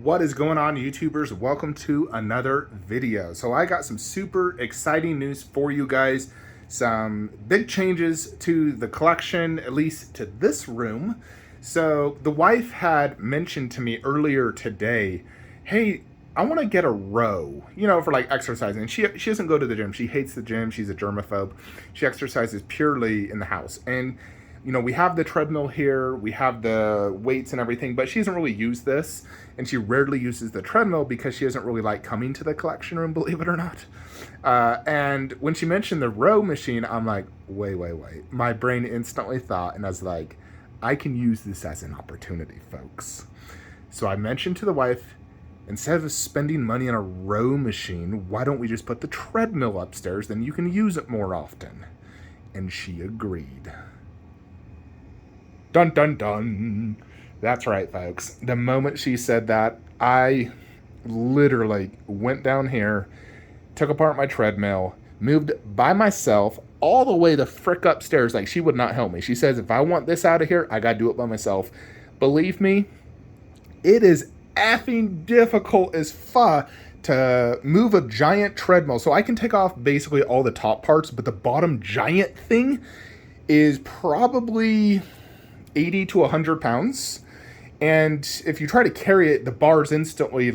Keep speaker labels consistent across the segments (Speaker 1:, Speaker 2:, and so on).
Speaker 1: What is going on, YouTubers? Welcome to another video. So I got some super exciting news for you guys. Some big changes to the collection, at least to this room. So the wife had mentioned to me earlier today, hey, I want to get a row, for like exercising. She doesn't go to the gym. She hates the gym. She's a germaphobe. She exercises purely in the house. And we have the treadmill here, we have the weights and everything, but she doesn't really use this, and she rarely uses the treadmill because she doesn't really like coming to the collection room, believe it or not. And when she mentioned the row machine, I'm like, wait. My brain instantly thought, and I was like, I can use this as an opportunity, folks. So I mentioned to the wife, instead of spending money on a row machine, why don't we just put the treadmill upstairs, then you can use it more often. And she agreed. Dun, dun, dun. That's right, folks. The moment she said that, I literally went down here, took apart my treadmill, moved by myself all the way the frick upstairs. Like, she would not help me. She says, if I want this out of here, I got to do it by myself. Believe me, it is effing difficult as fuck to move a giant treadmill. So I can take off basically all the top parts, but the bottom giant thing is probably 80 to 100 pounds. And if you try to carry it, the bars instantly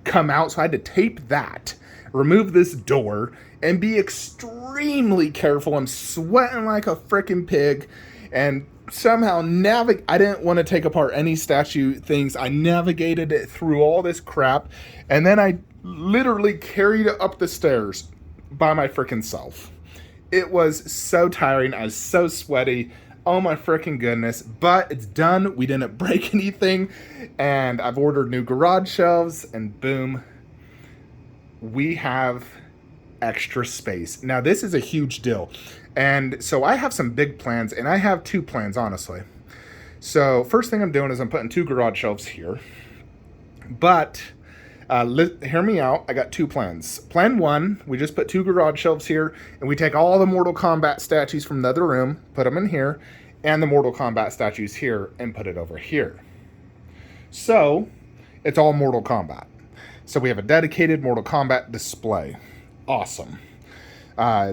Speaker 1: come out. So I had to tape that, remove this door, and be extremely careful. I'm sweating like a freaking pig, and somehow I didn't want to take apart any statue things. I navigated it through all this crap, and then I literally carried it up the stairs by my freaking self. It was so tiring. I was so sweaty. Oh my freaking goodness, but it's done. We didn't break anything, and I've ordered new garage shelves, and boom, we have extra space. Now, this is a huge deal, and so I have some big plans, and I have two plans, honestly. So first thing I'm doing is I'm putting two garage shelves here, but hear me out. I got two plans. Plan one, we just put two garage shelves here, and we take all the Mortal Kombat statues from the other room, put them in here, and the Mortal Kombat statues here, and put it over here. So it's all Mortal Kombat. So we have a dedicated Mortal Kombat display. Awesome.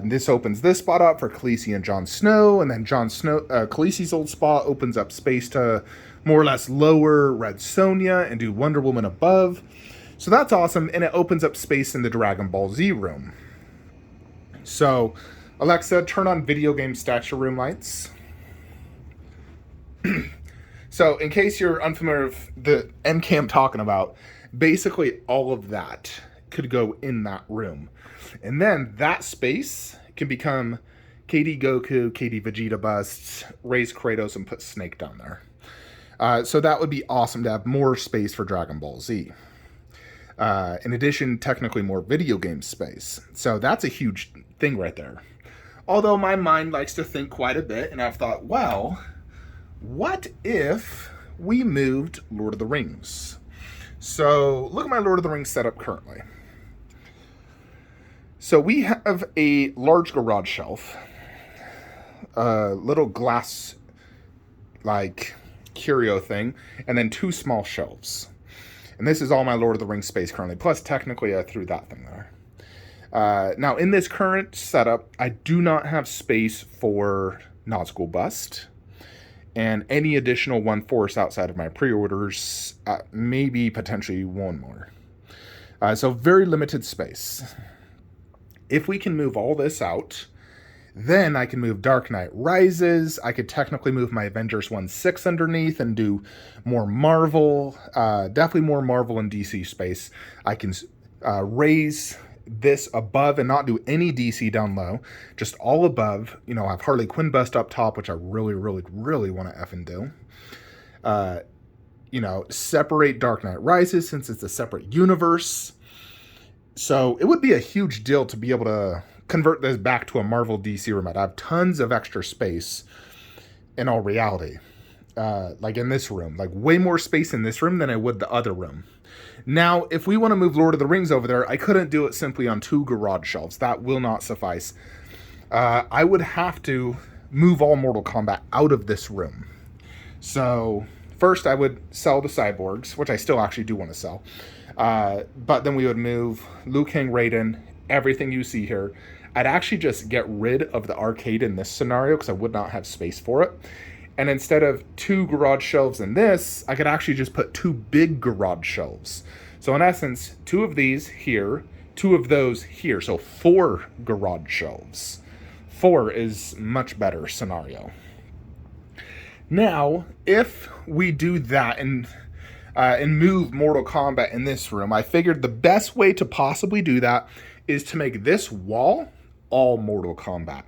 Speaker 1: This opens this spot up for Khaleesi and Jon Snow, and then Khaleesi's old spot opens up space to more or less lower Red Sonja and do Wonder Woman above. So that's awesome, and it opens up space in the Dragon Ball Z room. So, Alexa, turn on video game statue room lights. So, in case you're unfamiliar with the MK I'm talking about, basically all of that could go in that room. And then that space can become KD Goku, KD Vegeta busts, raise Kratos, and put Snake down there. So that would be awesome to have more space for Dragon Ball Z. In addition, technically more video game space. So that's a huge thing right there. Although my mind likes to think quite a bit, and I've thought, well, what if we moved Lord of the Rings? So look at my Lord of the Rings setup currently. So we have a large garage shelf, a little glass curio thing, and then two small shelves. And this is all my Lord of the Rings space currently. Plus, technically, I threw that thing there. Now, in this current setup, I do not have space for Nazgul bust. And any additional one force outside of my pre-orders, maybe potentially one more. So, very limited space. If we can move all this out, then I can move Dark Knight Rises. I could technically move my Avengers 1/6 underneath and do more Marvel, definitely more Marvel and DC space. I can raise this above and not do any DC down low, just all above. I have Harley Quinn bust up top, which I really, really, really want to effing do. Separate Dark Knight Rises since it's a separate universe. So it would be a huge deal to be able to convert this back to a Marvel DC room. I have tons of extra space in all reality. In this room. Way more space in this room than I would the other room. Now, if we want to move Lord of the Rings over there, I couldn't do it simply on two garage shelves. That will not suffice. I would have to move all Mortal Kombat out of this room. So first I would sell the cyborgs, which I still actually do want to sell. But then we would move Liu Kang, Raiden, everything you see here. I'd actually just get rid of the arcade in this scenario because I would not have space for it. And instead of 2 garage shelves in this, I could actually just put 2 big garage shelves. So in essence, 2 of these here, 2 of those here. So 4 garage shelves. 4 is much better scenario. Now, if we do that and move Mortal Kombat in this room, I figured the best way to possibly do that is to make this wall all Mortal Kombat.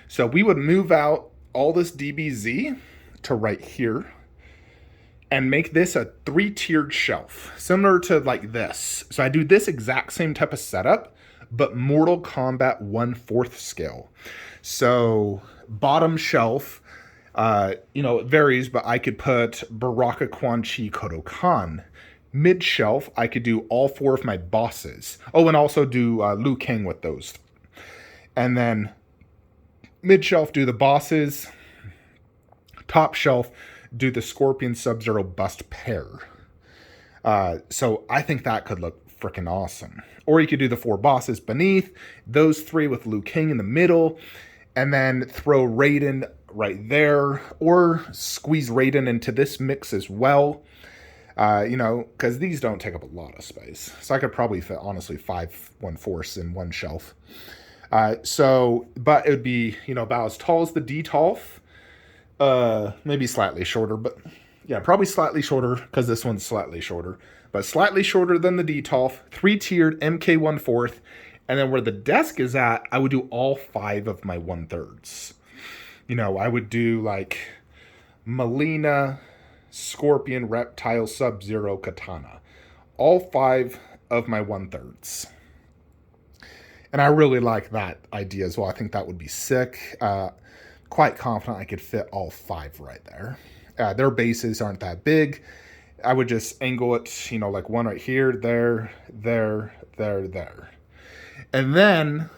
Speaker 1: So we would move out all this DBZ to right here and make this a 3-tiered shelf, similar to like this. So I do this exact same type of setup, but Mortal Kombat 1/4 scale. So bottom shelf, it varies, but I could put Baraka, Quan Chi, Kodo Kan. Mid shelf, I could do all 4 of my bosses. Oh, and also do Liu Kang with those. And then mid shelf, do the bosses. Top shelf, do the Scorpion Sub-Zero bust pair. So I think that could look freaking awesome. Or you could do the 4 bosses beneath, those 3 with Liu Kang in the middle, and then throw Raiden right there, or squeeze Raiden into this mix as well. Because these don't take up a lot of space. So I could probably fit, honestly, 5 1/4 in one shelf. But it would be, about as tall as the D-Tolf. Maybe slightly shorter, but yeah, probably slightly shorter because this one's slightly shorter. But slightly shorter than the D-Tolf, 3-tiered MK 1/4. And then where the desk is at, I would do all 5 of my 1/3. I would do like Melina, Scorpion, Reptile, Sub-Zero, Katana. All 5 of my 1/3. And I really like that idea as well. I think that would be sick. Quite confident I could fit all 5 right there. Their bases aren't that big. I would just angle it, like one right here, there. And then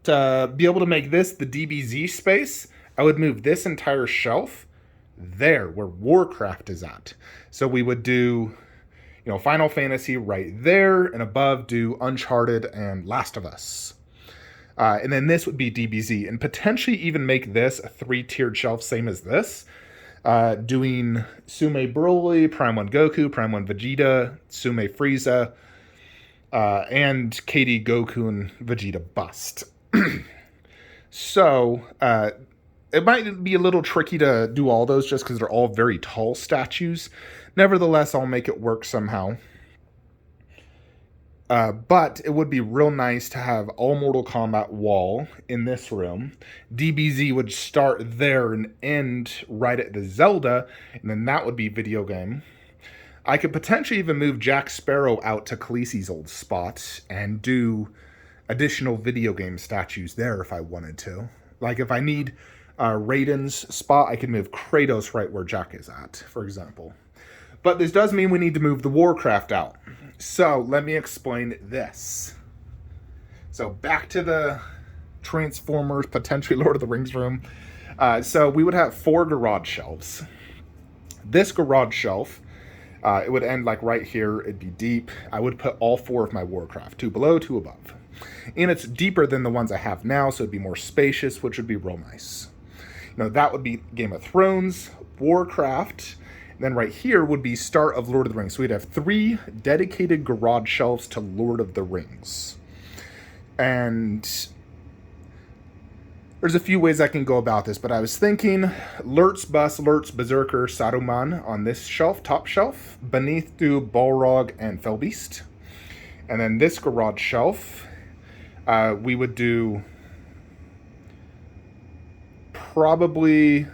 Speaker 1: to be able to make this the DBZ space, I would move this entire shelf there where Warcraft is at. So we would do, Final Fantasy right there, and above do Uncharted and Last of Us. And then this would be DBZ, and potentially even make this a 3-tiered shelf, same as this. Doing Sume Broly, Prime 1 Goku, Prime 1 Vegeta, Sume Frieza, and KD Goku and Vegeta bust. So, it might be a little tricky to do all those just because they're all very tall statues. Nevertheless, I'll make it work somehow. But it would be real nice to have all Mortal Kombat wall in this room. DBZ would start there and end right at the Zelda, and then that would be video game. I could potentially even move Jack Sparrow out to Khaleesi's old spot and do additional video game statues there if I wanted to. Like if I need Raiden's spot, I could move Kratos right where Jack is at, for example. But this does mean we need to move the Warcraft out. So let me explain this. So back to the Transformers, potentially Lord of the Rings room. So we would have 4 garage shelves. This garage shelf, it would end like right here. It'd be deep. I would put all 4 of my Warcraft, 2 below, 2 above. And it's deeper than the ones I have now, so it'd be more spacious, which would be real nice. That would be Game of Thrones, Warcraft. Then right here would be start of Lord of the Rings. So we'd have 3 dedicated garage shelves to Lord of the Rings. And there's a few ways I can go about this, but I was thinking Lurtz Bus, Lurtz Berserker, Saruman on this shelf, top shelf. Beneath do Balrog and Felbeast. And then this garage shelf, we would do probably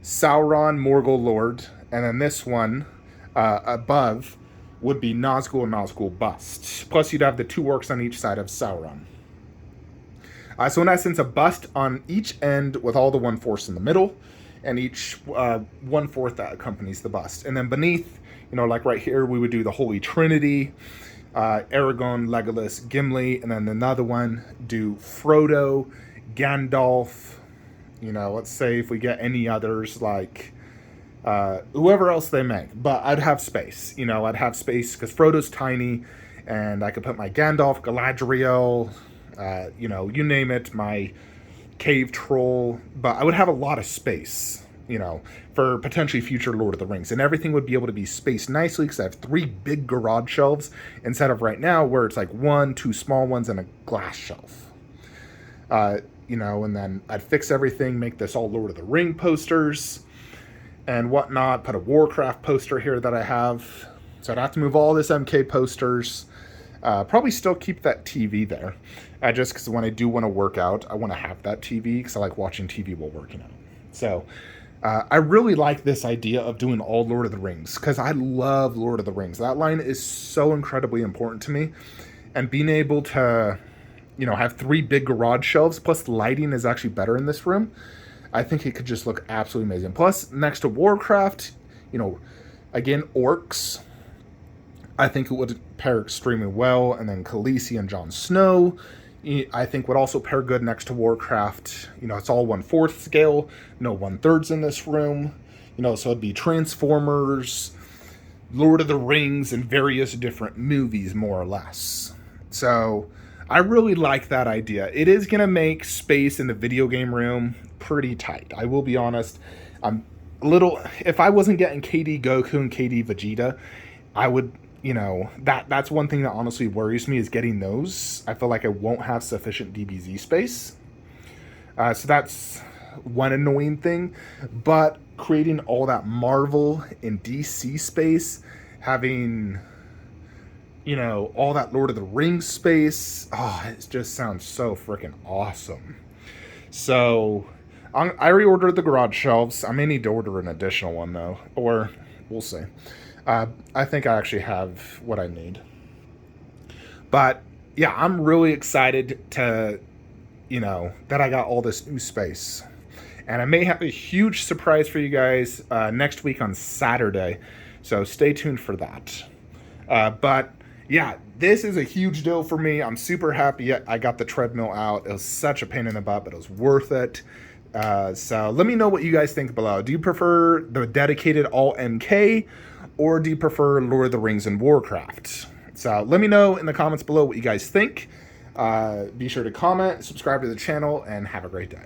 Speaker 1: Sauron, Morgul Lord, and then this one above would be Nazgul and Nazgul bust. Plus you'd have the 2 orcs on each side of Sauron. So in essence, a bust on each end with all the 1/4 in the middle, and each 1/4 that accompanies the bust. And then beneath, like right here, we would do the Holy Trinity, Aragorn, Legolas, Gimli, and then another one do Frodo, Gandalf. Let's say if we get any others like whoever else they make. But I'd have space. You know, I'd have space because Frodo's tiny, and I could put my Gandalf, Galadriel, you know, you name it, my cave troll. But I would have a lot of space, you know, for potentially future Lord of the Rings. And everything would be able to be spaced nicely because I have 3 big garage shelves instead of right now where it's like 1, 2 small ones, and a glass shelf. You know, and then I'd fix everything, make this all Lord of the Ring posters and whatnot, put a Warcraft poster here that I have. So I'd have to move all this MK posters. Probably still keep that TV there. Just because when I do want to work out, I want to have that TV because I like watching TV while working out. So I really like this idea of doing all Lord of the Rings because I love Lord of the Rings. That line is so incredibly important to me. And being able to, you know, have 3 big garage shelves, plus the lighting is actually better in this room. I think it could just look absolutely amazing. Plus, next to Warcraft, you know, again, orcs, I think it would pair extremely well. And then Khaleesi and Jon Snow, I think would also pair good next to Warcraft. You know, it's all 1/4 scale, no 1/3 in this room. You know, so it'd be Transformers, Lord of the Rings, and various different movies, more or less. So I really like that idea. It is going to make space in the video game room pretty tight. I will be honest. I'm a little, if I wasn't getting KD Goku and KD Vegeta, I would, you know, that's one thing that honestly worries me is getting those. I feel like I won't have sufficient DBZ space. So that's one annoying thing. But creating all that Marvel and DC space, having, you know, all that Lord of the Rings space, oh, it just sounds so freaking awesome. So I reordered the garage shelves. I may need to order an additional one though, or we'll see. I think I actually have what I need. But yeah, I'm really excited to, you know, that I got all this new space. And I may have a huge surprise for you guys next week on Saturday. So stay tuned for that. But yeah, this is a huge deal for me. I'm super happy I got the treadmill out. It was such a pain in the butt, but it was worth it. So let me know what you guys think below. Do you prefer the dedicated all MK, or do you prefer Lord of the Rings and Warcraft? So let me know in the comments below what you guys think. Be sure to comment, subscribe to the channel, and have a great day.